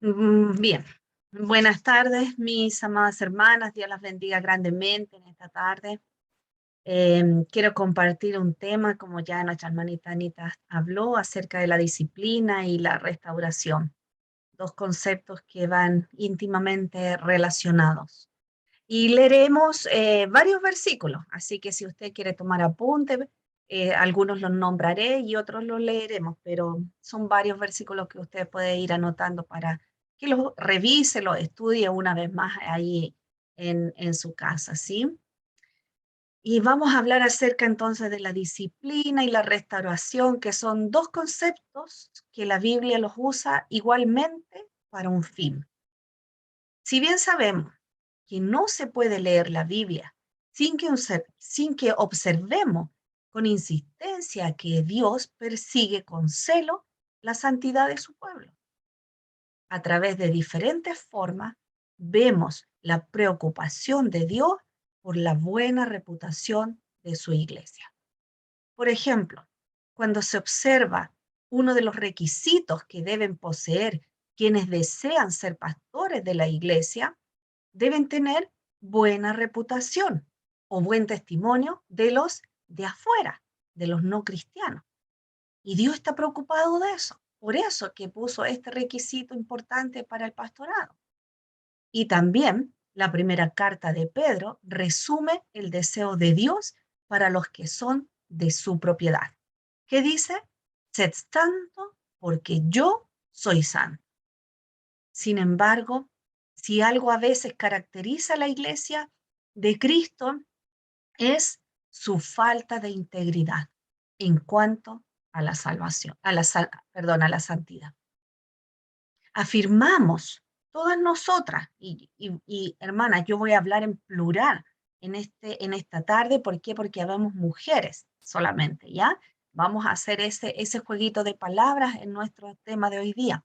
Bien, buenas tardes, mis amadas hermanas. Dios las bendiga grandemente en esta tarde. Quiero compartir un tema, como ya nuestra hermanita Anita habló, acerca de la disciplina y la restauración. Dos conceptos que van íntimamente relacionados. Y leeremos varios versículos, así que si usted quiere tomar apunte, algunos los nombraré y otros los leeremos, pero son varios versículos que usted puede ir anotando para que los revise, los estudie una vez más ahí en su casa, ¿sí? Y vamos a hablar acerca entonces de la disciplina y la restauración, que son dos conceptos que la Biblia los usa igualmente para un fin. Si bien sabemos que no se puede leer la Biblia sin que observemos con insistencia que Dios persigue con celo la santidad de su pueblo. A través de diferentes formas vemos la preocupación de Dios por la buena reputación de su iglesia. Por ejemplo, cuando se observa uno de los requisitos que deben poseer quienes desean ser pastores de la iglesia, deben tener buena reputación o buen testimonio de los de afuera, de los no cristianos. Y Dios está preocupado de eso. Por eso que puso este requisito importante para el pastorado. Y también la primera carta de Pedro resume el deseo de Dios para los que son de su propiedad. ¿Qué dice? Sed santo porque yo soy santo. Sin embargo, si algo a veces caracteriza a la iglesia de Cristo es su falta de integridad en cuanto a la salvación, a la santidad. Afirmamos todas nosotras, y hermanas, yo voy a hablar en plural en esta tarde. ¿Por qué? Porque habemos mujeres solamente, ¿ya? Vamos a hacer ese jueguito de palabras en nuestro tema de hoy día.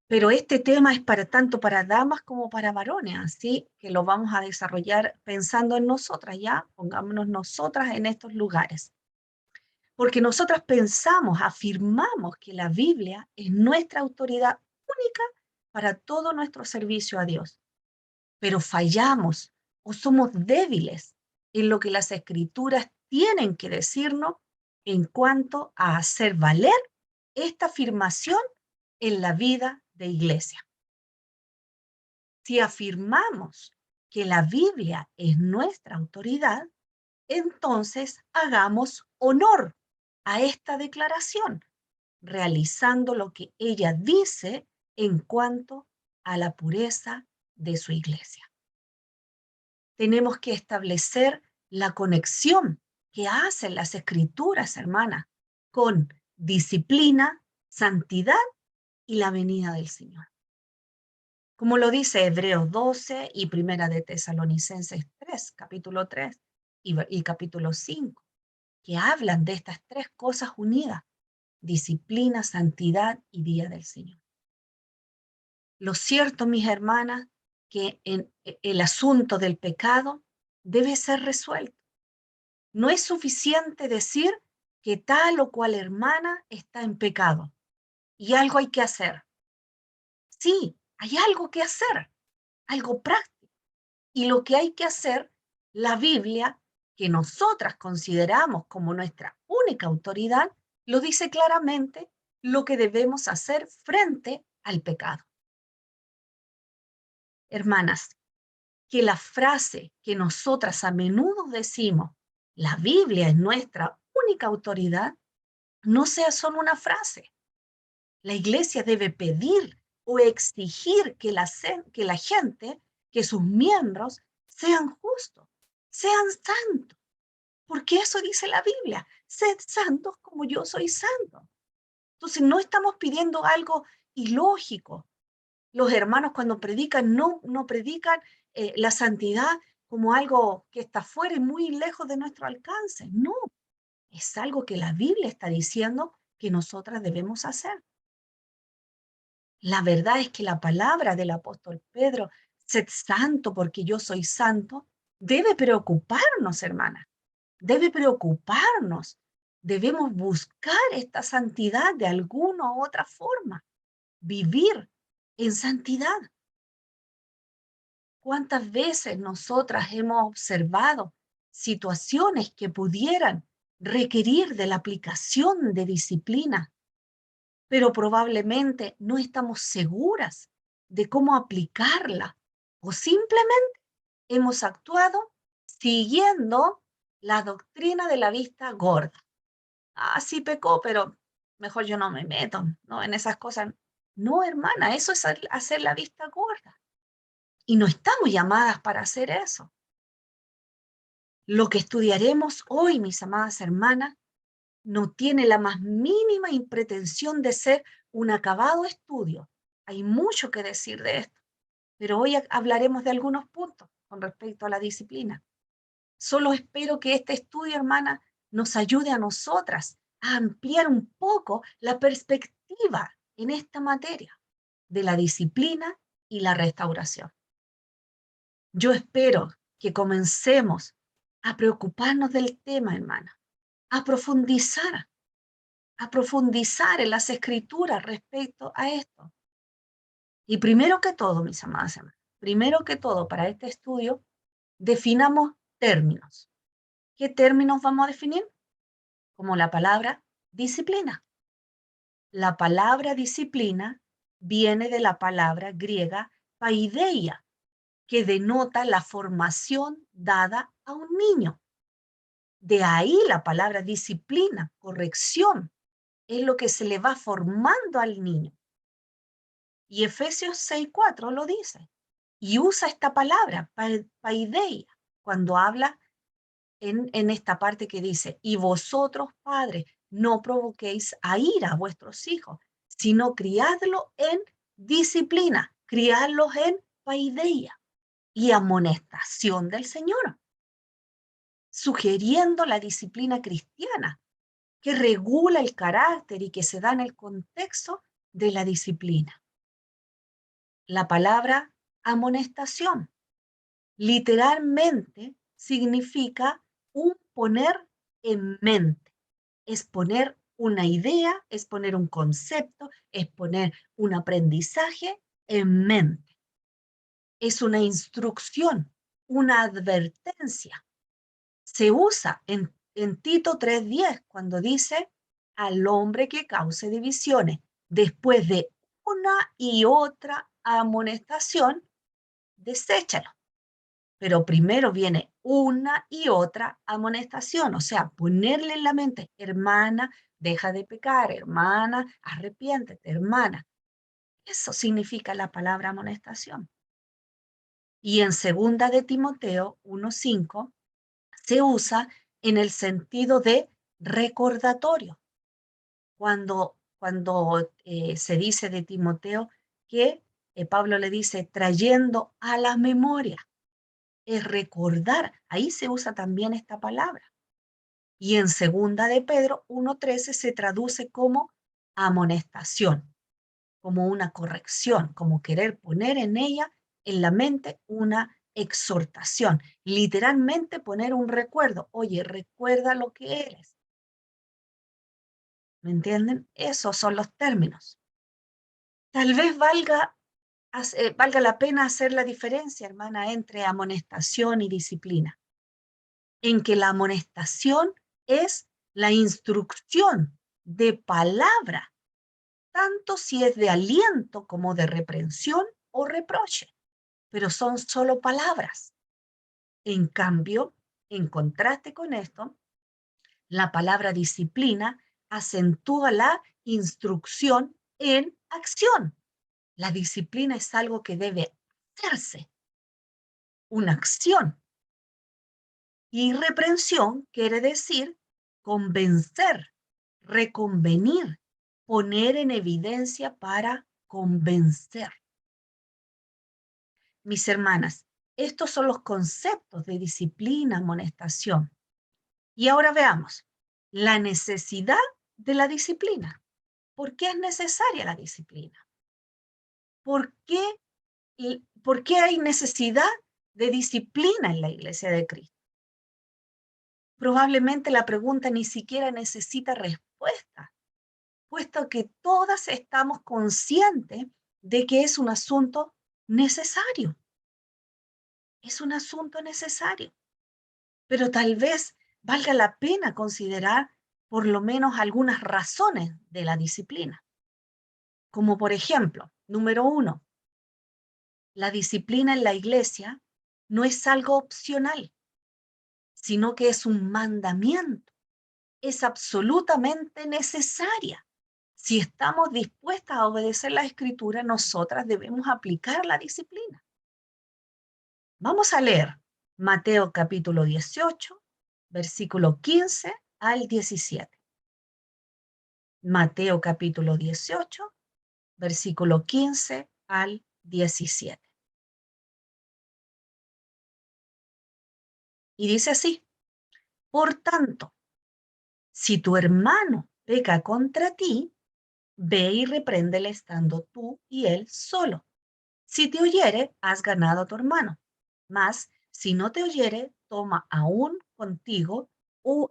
Pero este tema es para tanto para damas como para varones, así que lo vamos a desarrollar pensando en nosotras, ¿ya? Pongámonos nosotras en estos lugares. Porque nosotras pensamos, afirmamos que la Biblia es nuestra autoridad única para todo nuestro servicio a Dios. Pero fallamos o somos débiles en lo que las escrituras tienen que decirnos en cuanto a hacer valer esta afirmación en la vida de iglesia. Si afirmamos que la Biblia es nuestra autoridad, entonces hagamos honor a esta declaración, realizando lo que ella dice en cuanto a la pureza de su iglesia. Tenemos que establecer la conexión que hacen las escrituras, hermana, con disciplina, santidad y la venida del Señor. Como lo dice Hebreos 12 y Primera de Tesalonicenses 3, capítulo 3 y capítulo 5, que hablan de estas tres cosas unidas: disciplina, santidad y día del Señor. Lo cierto, mis hermanas, que el asunto del pecado debe ser resuelto. No es suficiente decir que tal o cual hermana está en pecado y algo hay que hacer. Sí, hay algo que hacer, algo práctico. Y lo que hay que hacer, la Biblia, que nosotras consideramos como nuestra única autoridad, lo dice claramente lo que debemos hacer frente al pecado. Hermanas, que la frase que nosotras a menudo decimos, la Biblia es nuestra única autoridad, no sea solo una frase. La iglesia debe pedir o exigir que la gente, que sus miembros sean justos, sean santos, porque eso dice la Biblia: sed santos como yo soy santo. Entonces no estamos pidiendo algo ilógico. Los hermanos cuando predican no predican la santidad como algo que está fuera y muy lejos de nuestro alcance. No, es algo que la Biblia está diciendo que nosotras debemos hacer. La verdad es que la palabra del apóstol Pedro, sed santo porque yo soy santo, debe preocuparnos, hermana. Debe preocuparnos. Debemos buscar esta santidad de alguna u otra forma. Vivir en santidad. ¿Cuántas veces nosotras hemos observado situaciones que pudieran requerir de la aplicación de disciplina, pero probablemente no estamos seguras de cómo aplicarla, o simplemente hemos actuado siguiendo la doctrina de la vista gorda? Ah, sí pecó, pero mejor yo no me meto, ¿no? En esas cosas. No, hermana, eso es hacer la vista gorda. Y no estamos llamadas para hacer eso. Lo que estudiaremos hoy, mis amadas hermanas, no tiene la más mínima pretensión de ser un acabado estudio. Hay mucho que decir de esto, pero hoy hablaremos de algunos puntos con respecto a la disciplina. Solo espero que este estudio, hermana, nos ayude a nosotras a ampliar un poco la perspectiva en esta materia de la disciplina y la restauración. Yo espero que comencemos a preocuparnos del tema, hermana, a profundizar en las escrituras respecto a esto. Y primero que todo, mis amadas hermanas, primero que todo para este estudio, definamos términos. ¿Qué términos vamos a definir? Como la palabra disciplina. La palabra disciplina viene de la palabra griega paideia, que denota la formación dada a un niño. De ahí la palabra disciplina, corrección, es lo que se le va formando al niño. Y Efesios 6:4 lo dice. Y usa esta palabra, paideia, cuando habla en esta parte que dice, y vosotros, padres, no provoquéis a ira a vuestros hijos, sino criadlo en disciplina, criadlos en paideia y amonestación del Señor, sugiriendo la disciplina cristiana que regula el carácter y que se da en el contexto de la disciplina. La palabra amonestación literalmente significa un poner en mente, es poner una idea, es poner un concepto, es poner un aprendizaje en mente. Es una instrucción, una advertencia. Se usa en Tito 3:10 cuando dice al hombre que cause divisiones, después de una y otra amonestación, deséchalo. Pero primero viene una y otra amonestación, o sea, ponerle en la mente, hermana, deja de pecar, hermana, arrepiéntete, hermana. Eso significa la palabra amonestación. Y en segunda de Timoteo 1:5 se usa en el sentido de recordatorio. Cuando se dice de Timoteo que Pablo le dice trayendo a la memoria, es recordar, ahí se usa también esta palabra. Y en segunda de Pedro 1:13 se traduce como amonestación, como una corrección, como querer poner en ella, en la mente, una exhortación. Literalmente poner un recuerdo. Oye, recuerda lo que eres. ¿Me entienden? Esos son los términos. Tal vez valga la pena hacer la diferencia, hermana, entre amonestación y disciplina, en que la amonestación es la instrucción de palabra, tanto si es de aliento como de reprensión o reproche, pero son solo palabras. En cambio, en contraste con esto, la palabra disciplina acentúa la instrucción en acción. La disciplina es algo que debe hacerse, una acción. Y reprensión quiere decir convencer, reconvenir, poner en evidencia para convencer. Mis hermanas, estos son los conceptos de disciplina, amonestación. Y ahora veamos la necesidad de la disciplina. ¿Por qué es necesaria la disciplina? ¿Por qué hay necesidad de disciplina en la Iglesia de Cristo? Probablemente la pregunta ni siquiera necesita respuesta, puesto que todas estamos conscientes de que es un asunto necesario. Es un asunto necesario. Pero tal vez valga la pena considerar por lo menos algunas razones de la disciplina. Como por ejemplo, número 1, la disciplina en la iglesia no es algo opcional, sino que es un mandamiento. Es absolutamente necesaria. Si estamos dispuestas a obedecer la Escritura, nosotras debemos aplicar la disciplina. Vamos a leer Mateo capítulo 18, versículo 15 al 17. Mateo capítulo 18, versículo 15 al 17. Y dice así: por tanto, si tu hermano peca contra ti, ve y repréndele estando tú y él solo. Si te oyere, has ganado a tu hermano. Mas, si no te oyere, toma aún contigo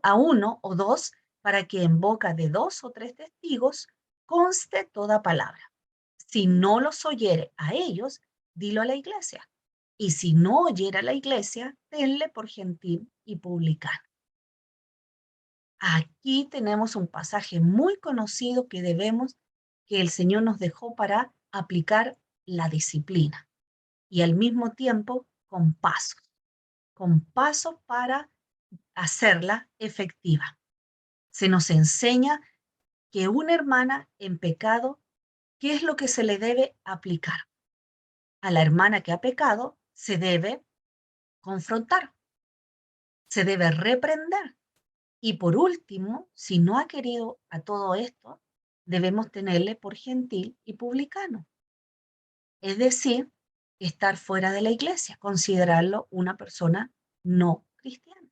a uno o dos, para que en boca de 2 o 3 testigos conste toda palabra. Si no los oyere a ellos, dilo a la iglesia. Y si no oyere a la iglesia, tenle por gentil y publicano. Aquí tenemos un pasaje muy conocido que el Señor nos dejó para aplicar la disciplina y al mismo tiempo con pasos para hacerla efectiva. Se nos enseña que una hermana en pecado, ¿qué es lo que se le debe aplicar? A la hermana que ha pecado se debe confrontar, se debe reprender. Y por último, si no ha querido a todo esto, debemos tenerle por gentil y publicano. Es decir, estar fuera de la iglesia, considerarlo una persona no cristiana,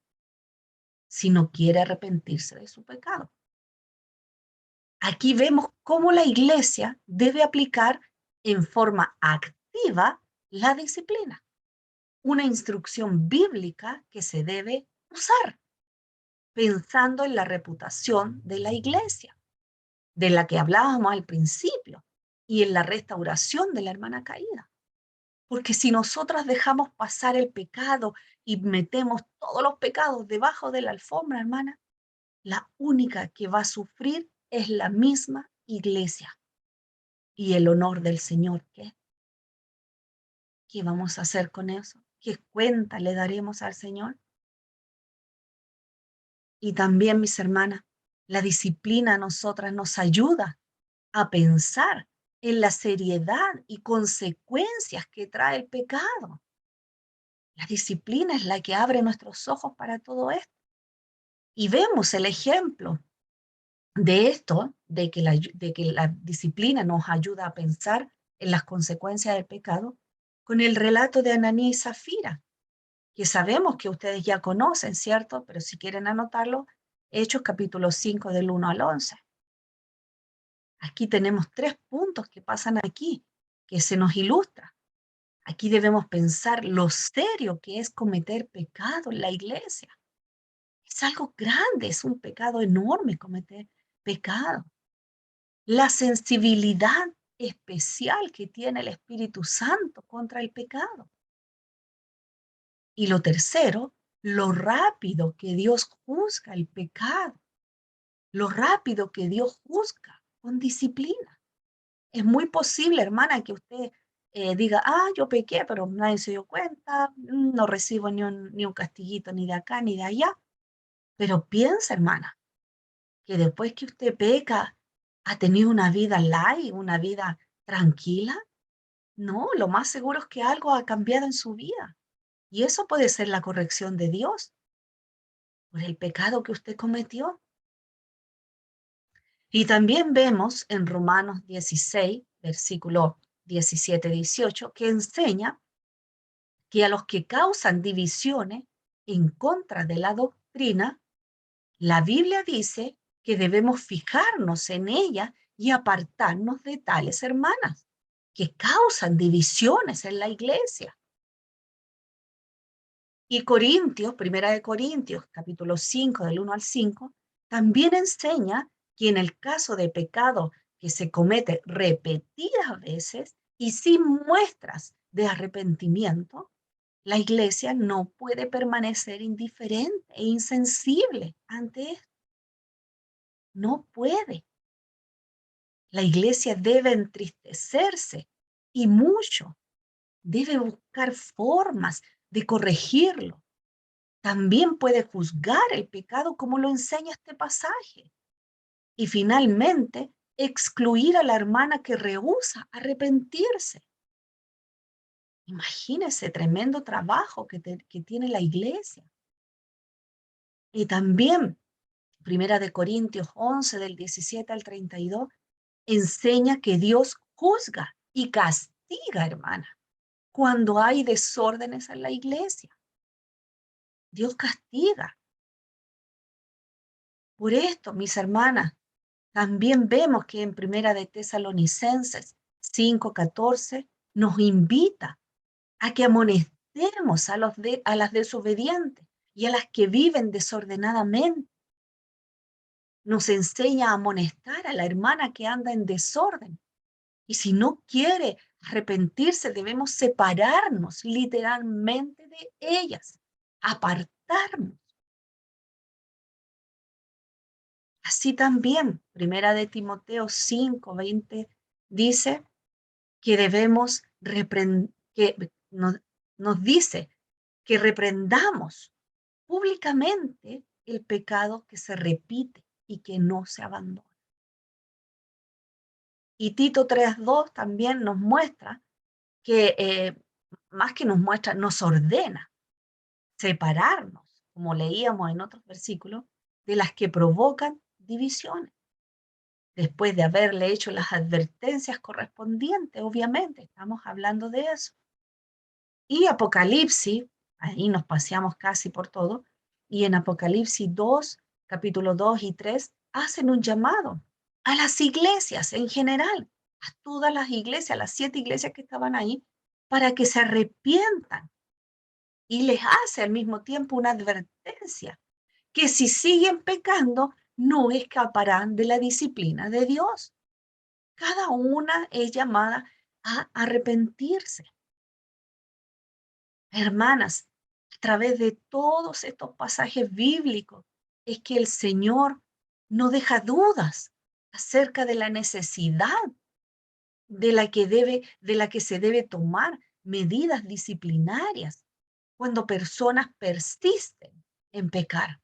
si no quiere arrepentirse de su pecado. Aquí vemos cómo la iglesia debe aplicar en forma activa la disciplina, una instrucción bíblica que se debe usar, pensando en la reputación de la iglesia, de la que hablábamos al principio, y en la restauración de la hermana caída. Porque si nosotras dejamos pasar el pecado y metemos todos los pecados debajo de la alfombra, hermana, la única que va a sufrir es la misma iglesia. Y el honor del Señor, ¿qué vamos a hacer con eso? ¿Qué cuenta le daremos al Señor? Y también, mis hermanas, la disciplina a nosotras nos ayuda a pensar en la seriedad y consecuencias que trae el pecado. La disciplina es la que abre nuestros ojos para todo esto. Y vemos el ejemplo de esto, de que la disciplina nos ayuda a pensar en las consecuencias del pecado, con el relato de Ananí y Zafira, que sabemos que ustedes ya conocen, ¿cierto? Pero si quieren anotarlo, Hechos capítulo 5 del 1 al 11. Aquí tenemos 3 puntos que pasan aquí, que se nos ilustra. Aquí debemos pensar lo serio que es cometer pecado en la iglesia. Es algo grande, es un pecado enorme cometer pecado. La sensibilidad especial que tiene el Espíritu Santo contra el pecado. Y lo tercero, lo rápido que Dios juzga el pecado, lo rápido que Dios juzga con disciplina. Es muy posible, hermana, que usted diga, yo pequé, pero nadie se dio cuenta, no recibo ni un castiguito ni de acá ni de allá. Pero piensa, hermana, que después que usted peca, ha tenido una vida light, una vida tranquila. No, lo más seguro es que algo ha cambiado en su vida. Y eso puede ser la corrección de Dios por el pecado que usted cometió. Y también vemos en Romanos 16, versículo 17-18, que enseña que a los que causan divisiones en contra de la doctrina, la Biblia dice que debemos fijarnos en ella y apartarnos de tales hermanas que causan divisiones en la iglesia. Y Corintios, Primera de Corintios, capítulo 5, del 1 al 5, también enseña que en el caso de pecado que se comete repetidas veces, Y sin muestras de arrepentimiento, la iglesia no puede permanecer indiferente e insensible ante esto. No puede. La iglesia debe entristecerse y mucho. Debe buscar formas de corregirlo. También puede juzgar el pecado como lo enseña este pasaje. Y finalmente, excluir a la hermana que rehúsa arrepentirse. Imagínese tremendo trabajo que tiene la iglesia. Y también, Primera de Corintios 11, del 17 al 32, enseña que Dios juzga y castiga, hermana, cuando hay desórdenes en la iglesia. Dios castiga. Por esto, mis hermanas, también vemos que en Primera de Tesalonicenses 5:14 nos invita a que amonestemos a las desobedientes y a las que viven desordenadamente. Nos enseña a amonestar a la hermana que anda en desorden. Y si no quiere arrepentirse, debemos separarnos literalmente de ellas, apartarnos. Así también, Primera de Timoteo 5:20 dice que debemos que nos dice que reprendamos públicamente el pecado que se repite y que no se abandona. Y Tito 3:2 también nos muestra que, más que nos muestra, nos ordena separarnos, como leíamos en otros versículos, de las que provocan divisiones. Después de haberle hecho las advertencias correspondientes, obviamente, estamos hablando de eso. Y Apocalipsis, ahí nos paseamos casi por todo, y en Apocalipsis 2, capítulo 2 y 3, hacen un llamado a las iglesias en general, a todas las iglesias, las 7 iglesias que estaban ahí, para que se arrepientan. Y les hace al mismo tiempo una advertencia, que si siguen pecando, no escaparán de la disciplina de Dios. Cada una es llamada a arrepentirse. Hermanas, a través de todos estos pasajes bíblicos, es que el Señor no deja dudas acerca de la necesidad de la que se debe tomar medidas disciplinarias cuando personas persisten en pecar.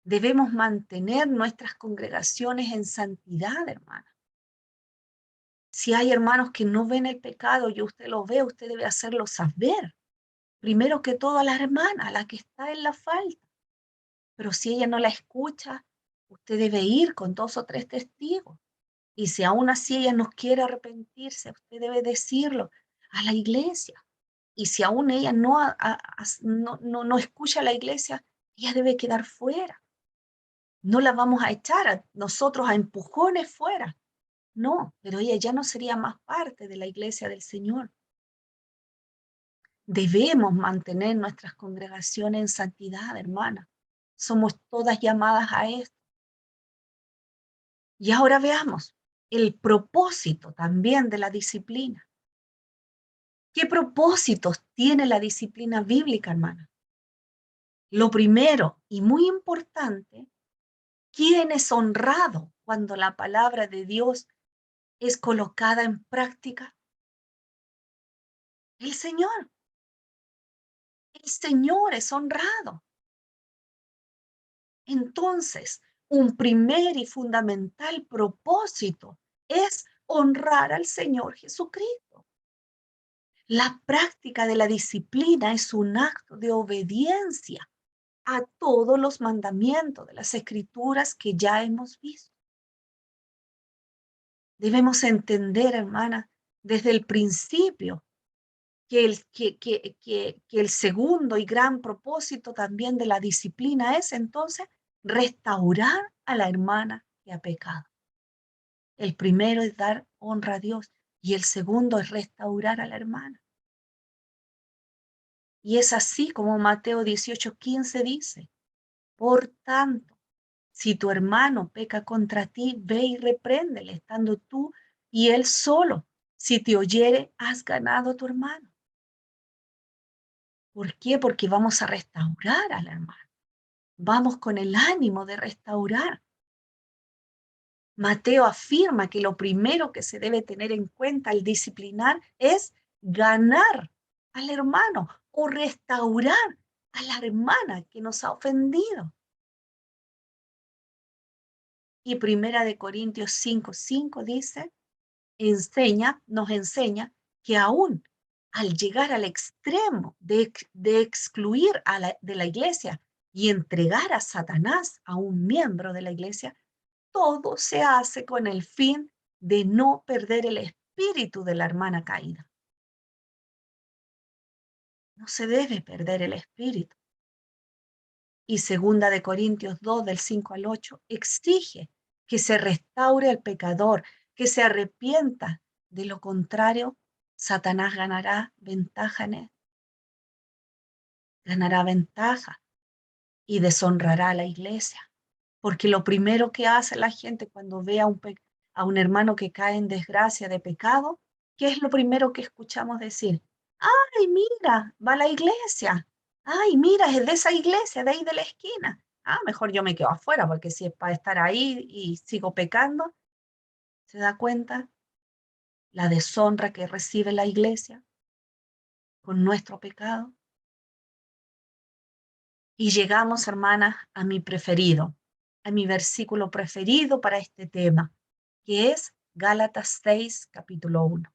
Debemos mantener nuestras congregaciones en santidad, hermana. Si hay hermanos que no ven el pecado y usted lo ve, usted debe hacerlo saber. Primero que todo a la hermana, a la que está en la falta. Pero si ella no la escucha, usted debe ir con 2 o 3 testigos. Y si aún así ella no quiere arrepentirse, usted debe decirlo a la iglesia. Y si aún ella no escucha a la iglesia, ella debe quedar fuera. No la vamos a echar a nosotros a empujones fuera. No, pero ella ya no sería más parte de la iglesia del Señor. Debemos mantener nuestras congregaciones en santidad, hermana. Somos todas llamadas a esto. Y ahora veamos el propósito también de la disciplina. ¿Qué propósitos tiene la disciplina bíblica, hermana? Lo primero y muy importante, ¿quién es honrado cuando la palabra de Dios es colocada en práctica? El Señor. El Señor es honrado. Entonces, un primer y fundamental propósito es honrar al Señor Jesucristo. La práctica de la disciplina es un acto de obediencia a todos los mandamientos de las Escrituras que ya hemos visto. Debemos entender, hermana, desde el principio que el segundo y gran propósito también de la disciplina es entonces restaurar a la hermana que ha pecado. El primero es dar honra a Dios y el segundo es restaurar a la hermana. Y es así como Mateo 18:15 dice, por tanto, si tu hermano peca contra ti, ve y repréndele, estando tú y él solo. Si te oyere, has ganado a tu hermano. ¿Por qué? Porque vamos a restaurar al hermano. Vamos con el ánimo de restaurar. Mateo afirma que lo primero que se debe tener en cuenta al disciplinar es ganar al hermano o restaurar a la hermana que nos ha ofendido. Y Primera de Corintios 5:5 dice, nos enseña que aún al llegar al extremo de excluir de la iglesia y entregar a Satanás a un miembro de la iglesia, todo se hace con el fin de no perder el espíritu de la hermana caída. No se debe perder el espíritu. Y Segunda de Corintios 2, del 5 al 8, exige que se restaure al pecador, que se arrepienta. De lo contrario, Satanás ganará ventaja y deshonrará a la iglesia. Porque lo primero que hace la gente cuando ve a un hermano que cae en desgracia de pecado, ¿qué es lo primero que escuchamos decir? Ay, mira, va a la iglesia. Ay, mira, es de esa iglesia, de ahí de la esquina. Ah, mejor yo me quedo afuera, porque si es para estar ahí y sigo pecando, ¿se da cuenta la deshonra que recibe la iglesia con nuestro pecado? Y llegamos, hermanas, a mi preferido, a mi versículo preferido para este tema, que es Gálatas 6, capítulo 1.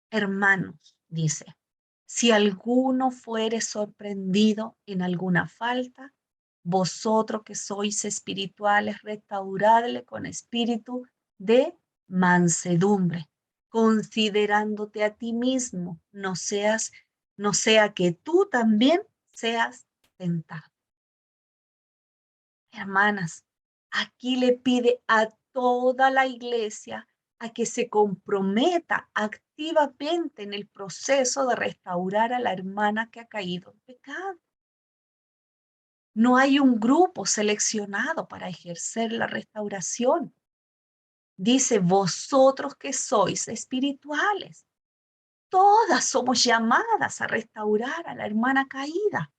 Hermanos, dice, si alguno fuere sorprendido en alguna falta, vosotros que sois espirituales, restauradle con espíritu de mansedumbre, considerándote a ti mismo, no sea que tú también seas tentado. Hermanas, aquí le pide a toda la iglesia a que se comprometa activamente en el proceso de restaurar a la hermana que ha caído en pecado. No hay un grupo seleccionado para ejercer la restauración. Dice, vosotros que sois espirituales, todas somos llamadas a restaurar a la hermana caída.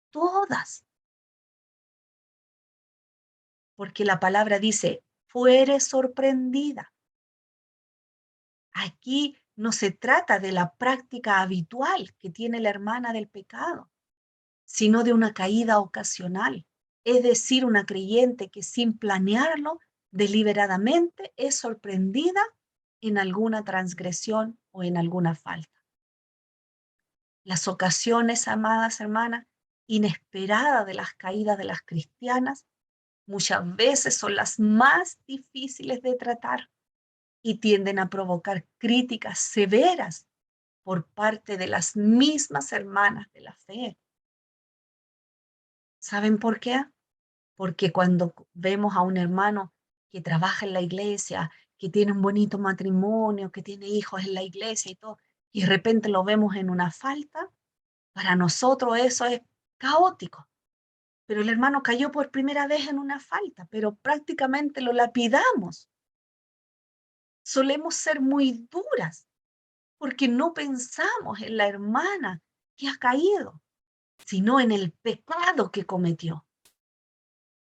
Todas. Porque la palabra dice, fuere sorprendida. Aquí no se trata de la práctica habitual que tiene la hermana del pecado, sino de una caída ocasional, es decir, una creyente que sin planearlo, deliberadamente es sorprendida en alguna transgresión o en alguna falta. Las ocasiones, amadas hermanas, inesperadas de las caídas de las cristianas, muchas veces son las más difíciles de tratar y tienden a provocar críticas severas por parte de las mismas hermanas de la fe. ¿Saben por qué? Porque cuando vemos a un hermano que trabaja en la iglesia, que tiene un bonito matrimonio, que tiene hijos en la iglesia y todo, y de repente lo vemos en una falta, para nosotros eso es caótico. Pero el hermano cayó por primera vez en una falta, pero prácticamente lo lapidamos. Solemos ser muy duras porque no pensamos en la hermana que ha caído, sino en el pecado que cometió.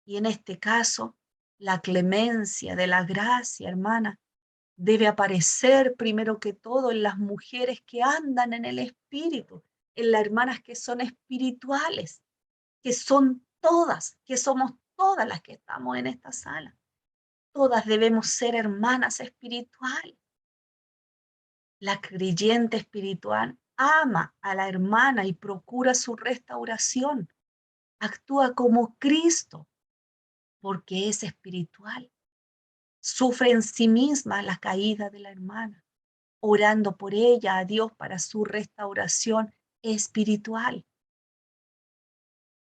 Y en este caso, la clemencia de la gracia, hermana, debe aparecer primero que todo en las mujeres que andan en el espíritu, en las hermanas que son espirituales, que son todas, que somos todas las que estamos en esta sala. Todas debemos ser hermanas espirituales. La creyente espiritual ama a la hermana y procura su restauración. Actúa como Cristo porque es espiritual. Sufre en sí misma la caída de la hermana, orando por ella a Dios para su restauración espiritual.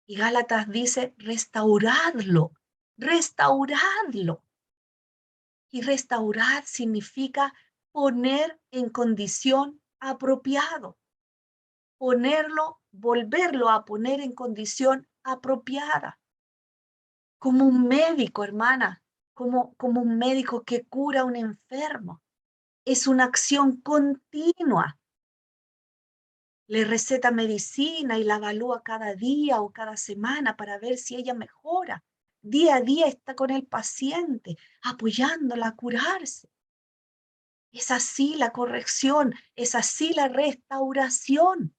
Y Gálatas dice, restauradlo, restauradlo. Y restaurar significa poner en condición apropiado. Volverlo a poner en condición apropiada. Como un médico, hermana, como un médico que cura a un enfermo. Es una acción continua. Le receta medicina y la evalúa cada día o cada semana para ver si ella mejora. Día a día está con el paciente, apoyándola a curarse. Es así la corrección, es así la restauración.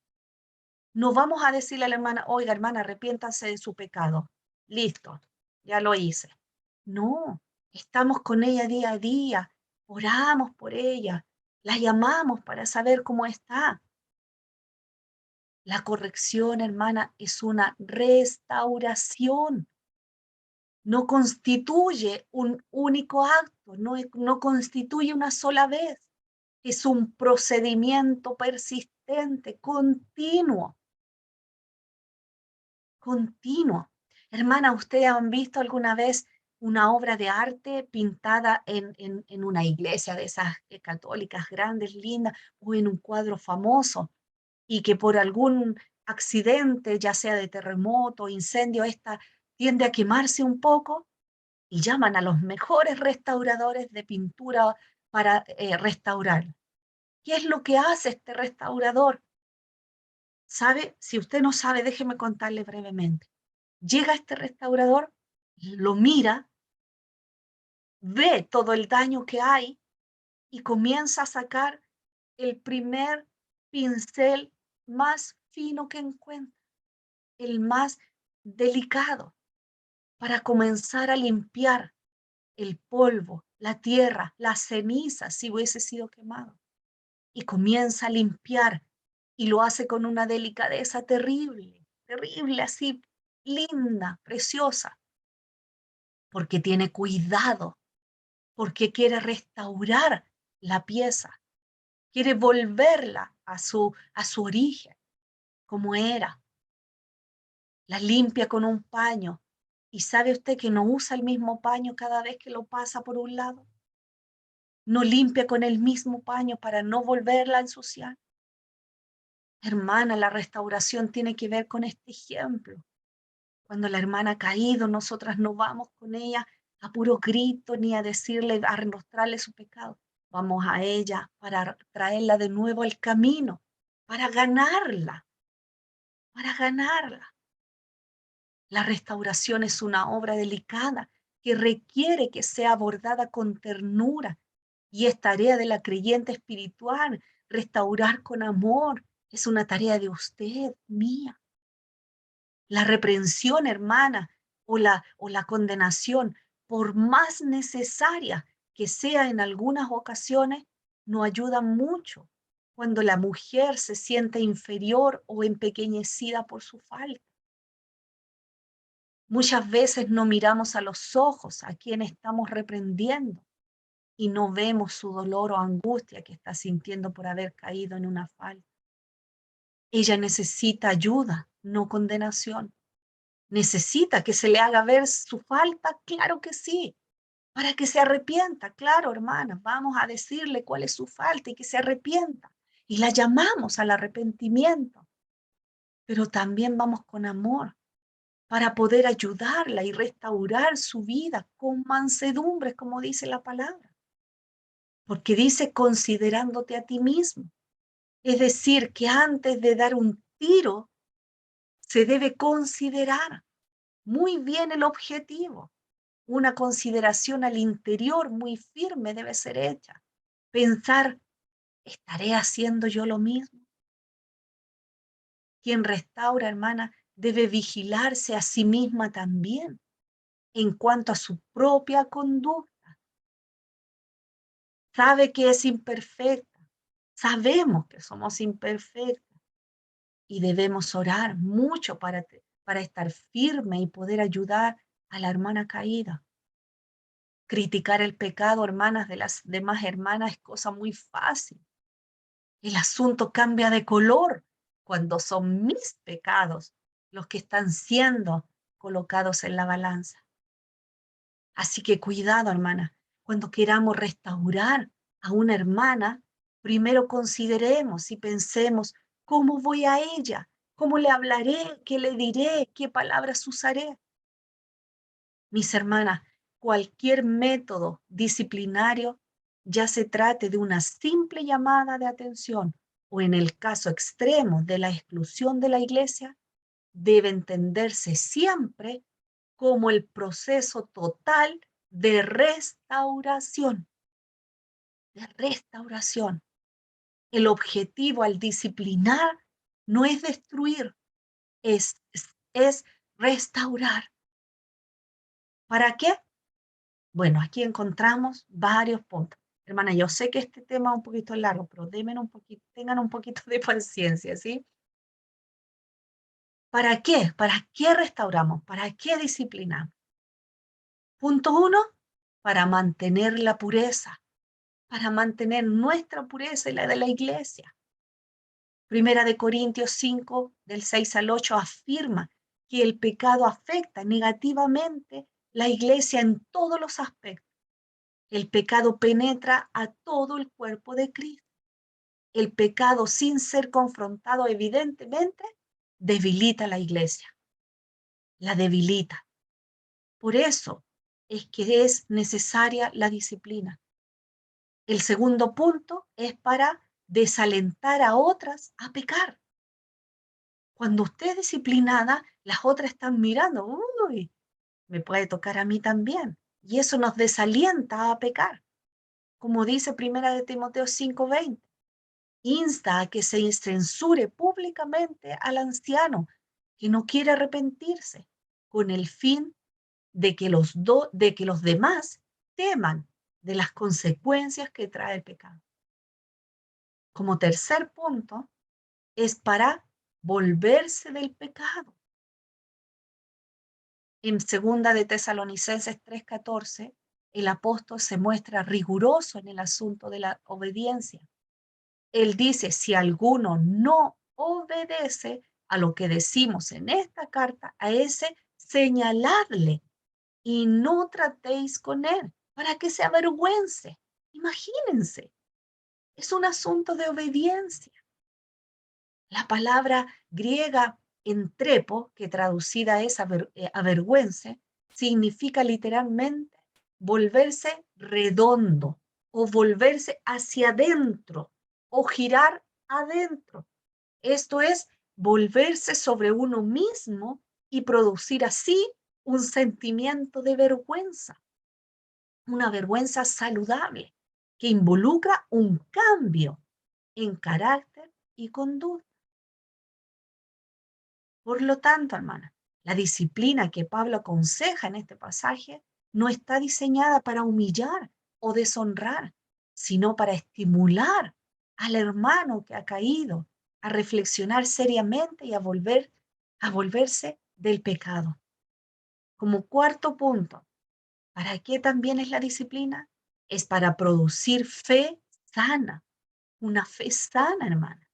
No vamos a decirle a la hermana, oiga hermana, arrepiéntase de su pecado. Listo, ya lo hice. No, estamos con ella día a día, oramos por ella, la llamamos para saber cómo está. La corrección, hermana, es una restauración. No constituye un único acto, no constituye una sola vez. Es un procedimiento persistente, continuo, continuo. Hermana, ¿ustedes han visto alguna vez una obra de arte pintada en una iglesia de esas católicas grandes, lindas, o en un cuadro famoso, y que por algún accidente, ya sea de terremoto, incendio, esta tiende a quemarse un poco y llaman a los mejores restauradores de pintura para restaurar? ¿Qué es lo que hace este restaurador? ¿Sabe? Si usted no sabe, déjeme contarle brevemente. Llega este restaurador, lo mira, ve todo el daño que hay y comienza a sacar el primer pincel más fino que encuentra, el más delicado, para comenzar a limpiar el polvo, la tierra, las cenizas, si hubiese sido quemado. Y comienza a limpiar y lo hace con una delicadeza terrible, terrible, así, linda, preciosa, porque tiene cuidado, porque quiere restaurar la pieza, quiere volverla a su origen, como era. La limpia con un paño. ¿Y sabe usted que no usa el mismo paño cada vez que lo pasa por un lado? No limpia con el mismo paño para no volverla a ensuciar. Hermana, la restauración tiene que ver con este ejemplo. Cuando la hermana ha caído, nosotras no vamos con ella a puro grito ni a decirle, a mostrarle su pecado. Vamos a ella para traerla de nuevo al camino, para ganarla, para ganarla. La restauración es una obra delicada que requiere que sea abordada con ternura y es tarea de la creyente espiritual. Restaurar con amor es una tarea de usted, mía. La reprensión, hermana, o la condenación, por más necesaria que sea en algunas ocasiones, no ayuda mucho cuando la mujer se siente inferior o empequeñecida por su falta. Muchas veces no miramos a los ojos a quien estamos reprendiendo y no vemos su dolor o angustia que está sintiendo por haber caído en una falta. Ella necesita ayuda, no condenación. ¿Necesita que se le haga ver su falta? Claro que sí, para que se arrepienta. Claro, hermana, vamos a decirle cuál es su falta y que se arrepienta. Y la llamamos al arrepentimiento, pero también vamos con amor para poder ayudarla y restaurar su vida con mansedumbre, como dice la palabra. Porque dice considerándote a ti mismo. Es decir, que antes de dar un tiro, se debe considerar muy bien el objetivo. Una consideración al interior muy firme debe ser hecha. Pensar, ¿estaré haciendo yo lo mismo? Quien restaura, hermana, debe vigilarse a sí misma también en cuanto a su propia conducta. Sabe que es imperfecta. Sabemos que somos imperfectas y debemos orar mucho para estar firme y poder ayudar a la hermana caída. Criticar el pecado, hermanas, de las demás hermanas es cosa muy fácil. El asunto cambia de color cuando son mis pecados los que están siendo colocados en la balanza. Así que cuidado, hermana, cuando queramos restaurar a una hermana, primero consideremos y pensemos, ¿cómo voy a ella? ¿Cómo le hablaré? ¿Qué le diré? ¿Qué palabras usaré? Mis hermanas, cualquier método disciplinario ya se trate de una simple llamada de atención o en el caso extremo de la exclusión de la iglesia, debe entenderse siempre como el proceso total de restauración. De restauración. El objetivo al disciplinar no es destruir, es restaurar. ¿Para qué? Bueno, aquí encontramos varios puntos. Hermana, yo sé que este tema es un poquito largo, pero tengan un poquito de paciencia, ¿sí? ¿Para qué? ¿Para qué restauramos? ¿Para qué disciplinamos? Punto 1, para mantener la pureza, para mantener nuestra pureza y la de la iglesia. Primera de Corintios 5, del 6 al 8, afirma que el pecado afecta negativamente la iglesia en todos los aspectos. El pecado penetra a todo el cuerpo de Cristo. El pecado, sin ser confrontado evidentemente, debilita la iglesia, la debilita. Por eso es que es necesaria la disciplina. El segundo punto es para desalentar a otras a pecar. Cuando usted es disciplinada, las otras están mirando, uy, me puede tocar a mí también. Y eso nos desalienta a pecar. Como dice Primera de Timoteo 5:20, insta a que se censure públicamente al anciano que no quiere arrepentirse, con el fin de que los demás teman de las consecuencias que trae el pecado. Como tercer punto, es para volverse del pecado. En segunda de Tesalonicenses 3:14, el apóstol se muestra riguroso en el asunto de la obediencia. Él dice, si alguno no obedece a lo que decimos en esta carta, a ese señaladle y no tratéis con él para que se avergüence. Imagínense, es un asunto de obediencia. La palabra griega entrepo, que traducida es avergüence, significa literalmente volverse redondo o volverse hacia adentro o girar adentro. Esto es volverse sobre uno mismo y producir así un sentimiento de vergüenza, una vergüenza saludable que involucra un cambio en carácter y conducta. Por lo tanto, hermana, la disciplina que Pablo aconseja en este pasaje no está diseñada para humillar o deshonrar, sino para estimular al hermano que ha caído a reflexionar seriamente y a volverse del pecado. Como cuarto punto, ¿para qué también es la disciplina? Es para producir fe sana, una fe sana, hermana.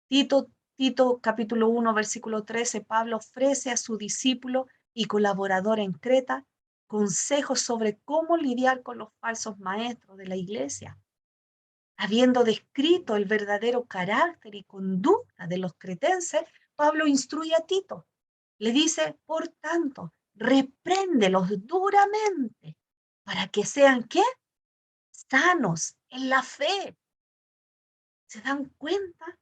Tito capítulo 1, versículo 13, Pablo ofrece a su discípulo y colaborador en Creta consejos sobre cómo lidiar con los falsos maestros de la iglesia. Habiendo descrito el verdadero carácter y conducta de los cretenses, Pablo instruye a Tito. Le dice, por tanto, repréndelos duramente para que sean, ¿qué? Sanos en la fe. ¿Se dan cuenta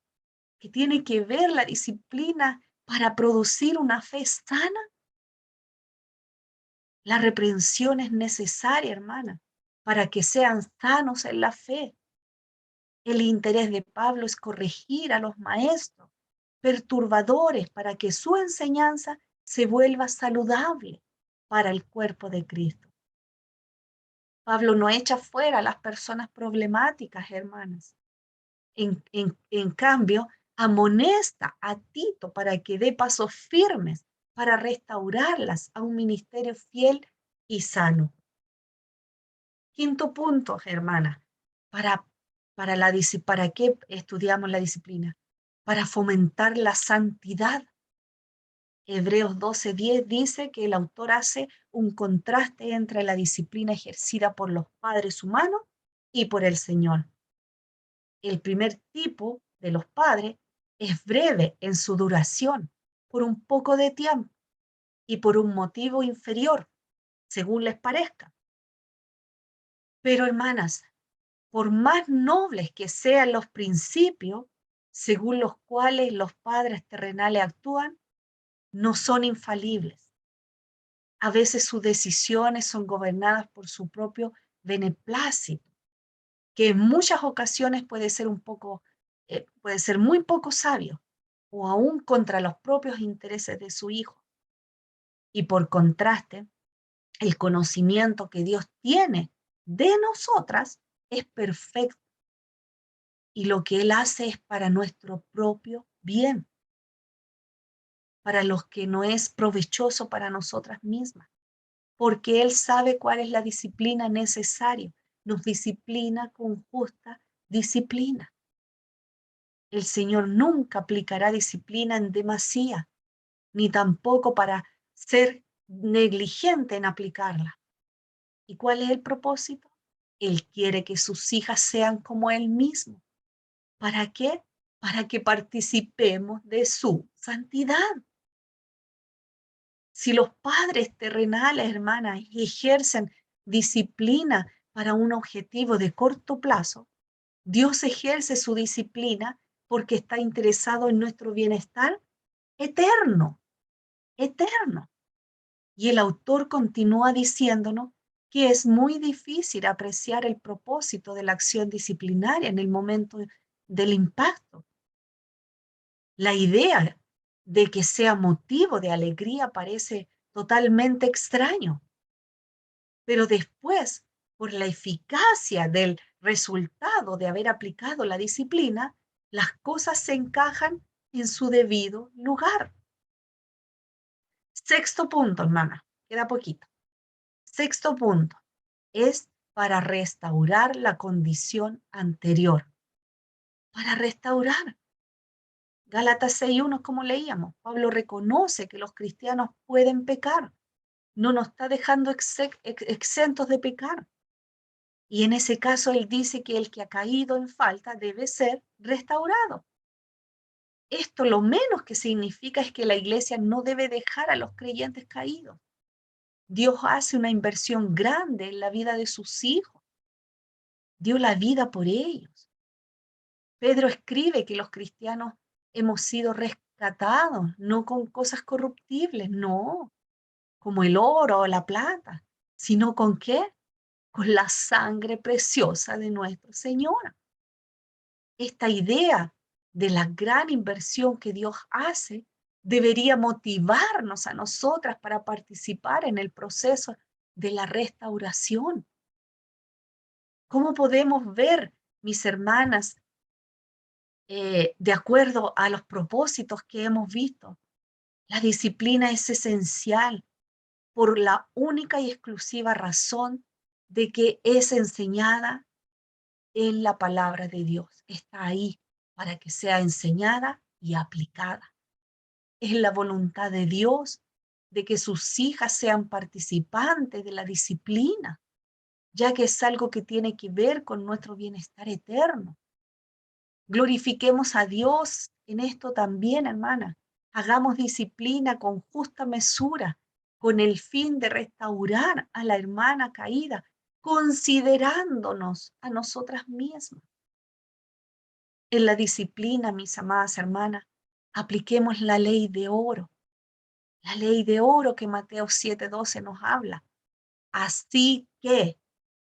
que tiene que ver la disciplina para producir una fe sana? La reprensión es necesaria, hermana, para que sean sanos en la fe. El interés de Pablo es corregir a los maestros perturbadores para que su enseñanza se vuelva saludable para el cuerpo de Cristo. Pablo no echa fuera a las personas problemáticas, hermanas. En cambio, amonesta a Tito para que dé pasos firmes para restaurarlas a un ministerio fiel y sano. Quinto punto, hermana, para, ¿para qué estudiamos la disciplina? Para fomentar la santidad. Hebreos 12:10 dice que el autor hace un contraste entre la disciplina ejercida por los padres humanos y por el Señor. El primer tipo de los padres es breve en su duración, por un poco de tiempo y por un motivo inferior, según les parezca. Pero hermanas, por más nobles que sean los principios según los cuales los padres terrenales actúan, no son infalibles. A veces sus decisiones son gobernadas por su propio beneplácito, que en muchas ocasiones puede ser puede ser muy poco sabio, o aún contra los propios intereses de su hijo. Y por contraste, el conocimiento que Dios tiene de nosotras es perfecto, y lo que Él hace es para nuestro propio bien, para los que no es provechoso para nosotras mismas, porque Él sabe cuál es la disciplina necesaria. Nos disciplina con justa disciplina. El Señor nunca aplicará disciplina en demasía, ni tampoco para ser negligente en aplicarla. ¿Y cuál es el propósito? Él quiere que sus hijas sean como Él mismo. ¿Para qué? Para que participemos de su santidad. Si los padres terrenales, hermanas, ejercen disciplina para un objetivo de corto plazo, Dios ejerce su disciplina porque está interesado en nuestro bienestar eterno, eterno. Y el autor continúa diciéndonos que es muy difícil apreciar el propósito de la acción disciplinaria en el momento del impacto. La idea de que sea motivo de alegría parece totalmente extraño, pero después, por la eficacia del resultado de haber aplicado la disciplina, las cosas se encajan en su debido lugar. Sexto punto, hermana, queda poquito. Sexto punto, es para restaurar la condición anterior. Para restaurar. Gálatas 6:1, como leíamos, Pablo reconoce que los cristianos pueden pecar. No nos está dejando exentos de pecar. Y en ese caso él dice que el que ha caído en falta debe ser restaurado. Esto lo menos que significa es que la iglesia no debe dejar a los creyentes caídos. Dios hace una inversión grande en la vida de sus hijos. Dio la vida por ellos. Pedro escribe que los cristianos hemos sido rescatados, no con cosas corruptibles, no, como el oro o la plata, sino con ¿qué? Con la sangre preciosa de nuestro Señor. Esta idea de la gran inversión que Dios hace debería motivarnos a nosotras para participar en el proceso de la restauración. ¿Cómo podemos ver, mis hermanas, de acuerdo a los propósitos que hemos visto? La disciplina es esencial por la única y exclusiva razón de que es enseñada en la palabra de Dios. Está ahí para que sea enseñada y aplicada. Es la voluntad de Dios de que sus hijas sean participantes de la disciplina, ya que es algo que tiene que ver con nuestro bienestar eterno. Glorifiquemos a Dios en esto también, hermana. Hagamos disciplina con justa mesura, con el fin de restaurar a la hermana caída, considerándonos a nosotras mismas. En la disciplina, mis amadas hermanas, apliquemos la ley de oro que Mateo 7:12 nos habla. Así que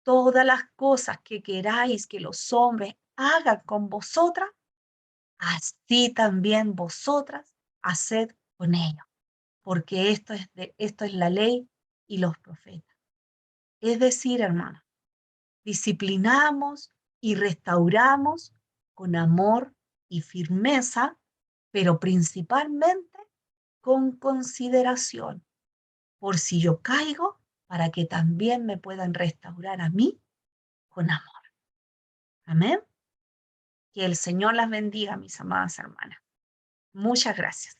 todas las cosas que queráis que los hombres hagan con vosotras, así también vosotras haced con ellos, porque esto es la ley y los profetas. Es decir, hermanos, disciplinamos y restauramos con amor y firmeza, pero principalmente con consideración, por si yo caigo, para que también me puedan restaurar a mí con amor. Amén. Que el Señor las bendiga, mis amadas hermanas. Muchas gracias.